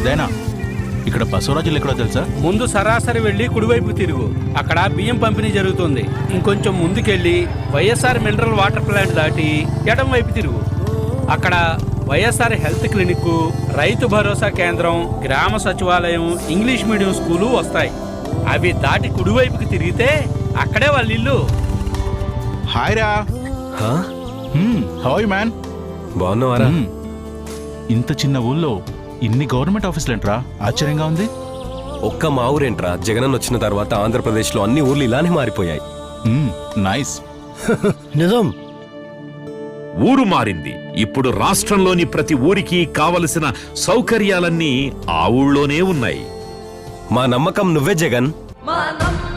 పెద్దాయనా, ఇక్కడ బసవరాజులు ఎక్కడో తెలుసా? ముందు సరాసరి వెళ్ళి కుడివైపు తిరుగు, అక్కడ బియ్యం పంపిణీ జరుగుతుంది. ఇంకొంచెం ముందుకెళ్ళి వైఎస్ఆర్ మినరల్ వాటర్ ప్లాంట్ దాటి ఎడం వైపు తిరుగు, అక్కడ వైఎస్ఆర్ హెల్త్ క్లినిక్, రైతు భరోసా కేంద్రం, గ్రామ సచివాలయం, ఇంగ్లీష్ మీడియం స్కూలు వస్తాయి. అవి దాటి కుడివైపుకి తిరిగితే అక్కడే వాళ్ళ ఇల్లు. హాయ్ రా. How you man? బాగున్నావారా? ఇంత చిన్న ఊళ్ళో ఇన్ని గవర్నమెంట్ ఆఫీసులేంట్రా, ఆశ్చర్యంగా ఉంది. ఒక్క మా ఊరేంట్రా, జగనన్న వచ్చిన తర్వాత ఆంధ్రప్రదేశ్లో అన్ని ఊర్లు ఇలానే మారిపోయాయి. నైస్. నిజం. ఊరు మారింది. ఇప్పుడు రాష్ట్రంలోని ప్రతి ఊరికి కావలసిన సౌకర్యాలన్నీ ఆ ఊళ్ళోనే ఉన్నాయి. మా నమ్మకం నువ్వే జగన్. మా నమ్మకం